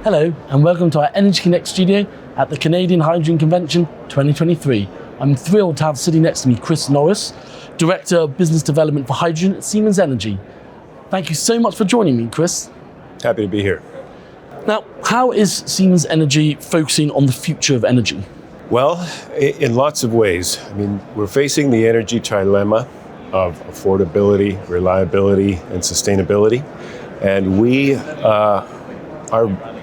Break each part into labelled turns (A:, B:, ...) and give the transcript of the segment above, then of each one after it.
A: Hello and welcome to our Energy Connect studio at the Canadian Hydrogen Convention 2023. I'm thrilled to have sitting next to me Chris Norris, Director of Business Development for Hydrogen at Siemens Energy. Thank you so much for joining me, Chris.
B: Happy to be here.
A: Now, how is Siemens Energy focusing on the future of energy?
B: Well, in lots of ways. I mean, we're facing the energy trilemma of affordability, reliability, and sustainability. And we are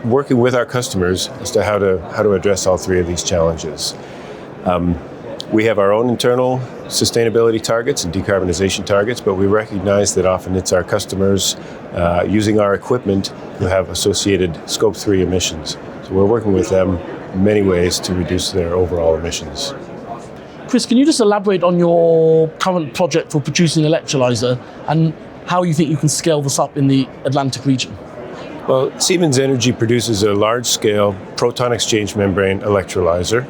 B: working with our customers as to how to address all three of these challenges. We have our own internal sustainability targets and decarbonization targets, but we recognize that often it's our customers using our equipment who have associated Scope 3 emissions. So we're working with them in many ways to reduce their overall emissions.
A: Chris, can you just elaborate on your current project for producing electrolyzer and how you think you can scale this up in the Atlantic region?
B: Well, Siemens Energy produces a large-scale proton exchange membrane electrolyzer.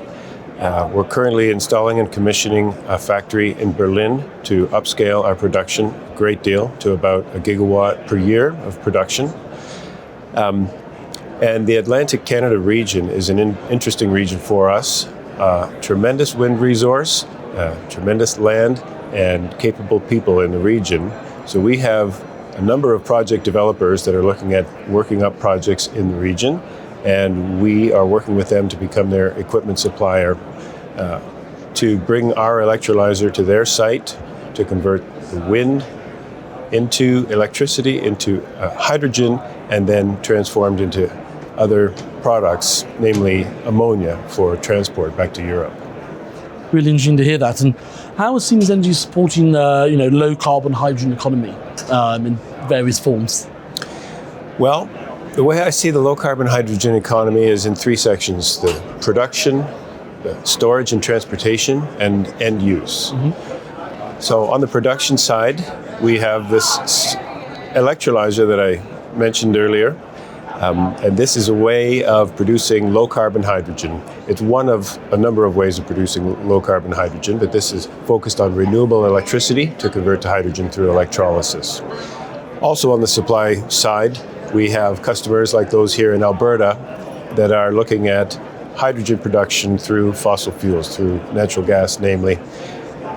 B: We're currently installing and commissioning a factory in Berlin to upscale our production a great deal to about 1 gigawatt per year of production. And the Atlantic Canada region is an interesting region for us. Tremendous wind resource, tremendous land, and capable people in the region. So we have a number of project developers that are looking at working up projects in the region, and we are working with them to become their equipment supplier to bring our electrolyzer to their site to convert the wind into electricity, into hydrogen, and then transformed into other products, namely ammonia for transport back to Europe.
A: Really interesting to hear that. And how is Siemens Energy supporting low carbon hydrogen economy in various forms?
B: Well, the way I see the low carbon hydrogen economy is in three sections: the production, the storage and transportation, and end use. Mm-hmm. So on the production side, we have this electrolyzer that I mentioned earlier. And this is a way of producing low-carbon hydrogen. It's one of a number of ways of producing low-carbon hydrogen, but this is focused on renewable electricity to convert to hydrogen through electrolysis. Also on the supply side, we have customers like those here in Alberta that are looking at hydrogen production through fossil fuels, through natural gas namely.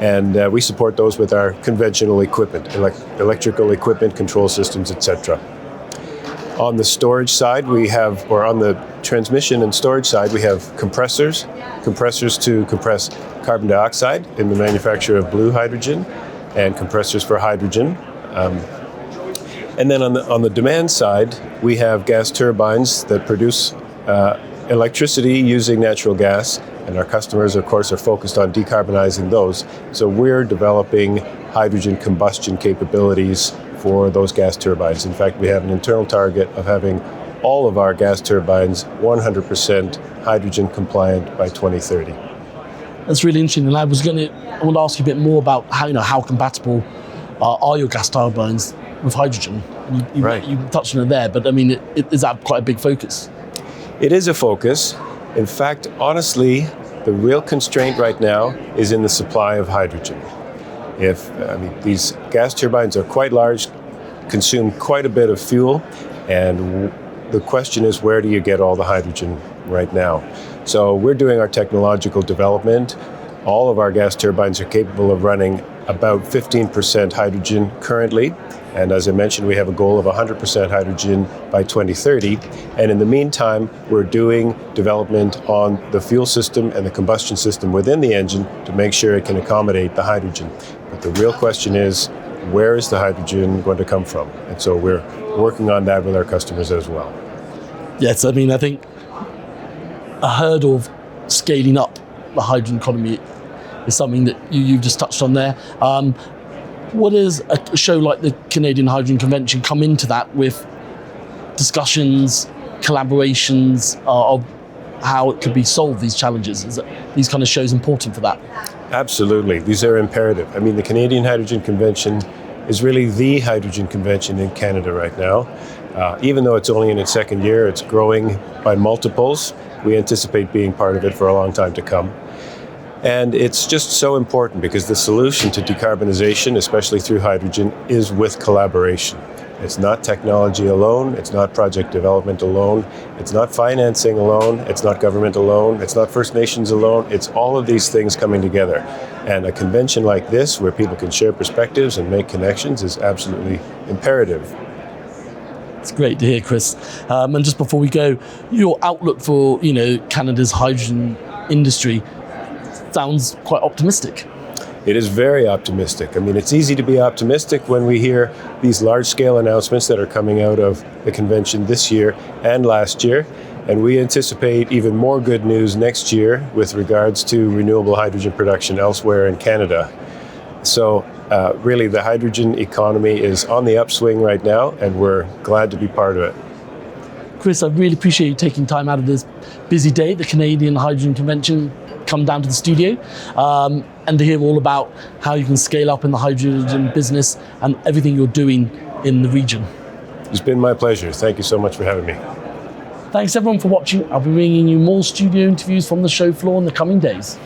B: And we support those with our conventional equipment, electrical equipment, control systems, etc. On the storage side, on the transmission and storage side, we have compressors to compress carbon dioxide in the manufacture of blue hydrogen, and compressors for hydrogen. And then on the demand side, we have gas turbines that produce electricity using natural gas, and our customers, of course, are focused on decarbonizing those. So we're developing hydrogen combustion capabilities for those gas turbines. In fact, we have an internal target of having all of our gas turbines 100% hydrogen compliant by 2030.
A: That's really interesting. And I want to ask you a bit more about how compatible are your gas turbines with hydrogen?
B: Right.
A: You touched on it there, but I mean, is that quite a big focus?
B: It is a focus. In fact, honestly, the real constraint right now is in the supply of hydrogen. These gas turbines are quite large, consume quite a bit of fuel, and the question is, where do you get all the hydrogen right now? So we're doing our technological development. All of our gas turbines are capable of running about 15% hydrogen currently, and as I mentioned, we have a goal of 100% hydrogen by 2030. And in the meantime, we're doing development on the fuel system and the combustion system within the engine to make sure it can accommodate the hydrogen. But the real question is, where is the hydrogen going to come from? And so we're working on that with our customers as well.
A: Yes, I think a hurdle of scaling up the hydrogen economy is something that you've just touched on there. What does a show like the Canadian Hydrogen Convention come into that with discussions, collaborations of how it could be solved, these challenges? Is these kind of shows important for that?
B: Absolutely. These are imperative. The Canadian Hydrogen Convention is really the hydrogen convention in Canada right now. Even though it's only in its second year, it's growing by multiples. We anticipate being part of it for a long time to come. And it's just so important because the solution to decarbonization, especially through hydrogen, is with collaboration. It's not technology alone. It's not project development alone. It's not financing alone. It's not government alone. It's not First Nations alone. It's all of these things coming together. And a convention like this, where people can share perspectives and make connections, is absolutely imperative.
A: It's great to hear, Chris. And just before we go, your outlook for Canada's hydrogen industry sounds quite optimistic.
B: It is very optimistic. I mean, it's easy to be optimistic when we hear these large-scale announcements that are coming out of the convention this year and last year. And we anticipate even more good news next year with regards to renewable hydrogen production elsewhere in Canada. So really, the hydrogen economy is on the upswing right now, and we're glad to be part of it.
A: Chris, I really appreciate you taking time out of this busy day, the Canadian Hydrogen Convention, come down to the studio and to hear all about how you can scale up in the hydrogen business and everything you're doing in the region.
B: It's been my pleasure. Thank you so much for having me.
A: Thanks everyone for watching. I'll be bringing you more studio interviews from the show floor in the coming days.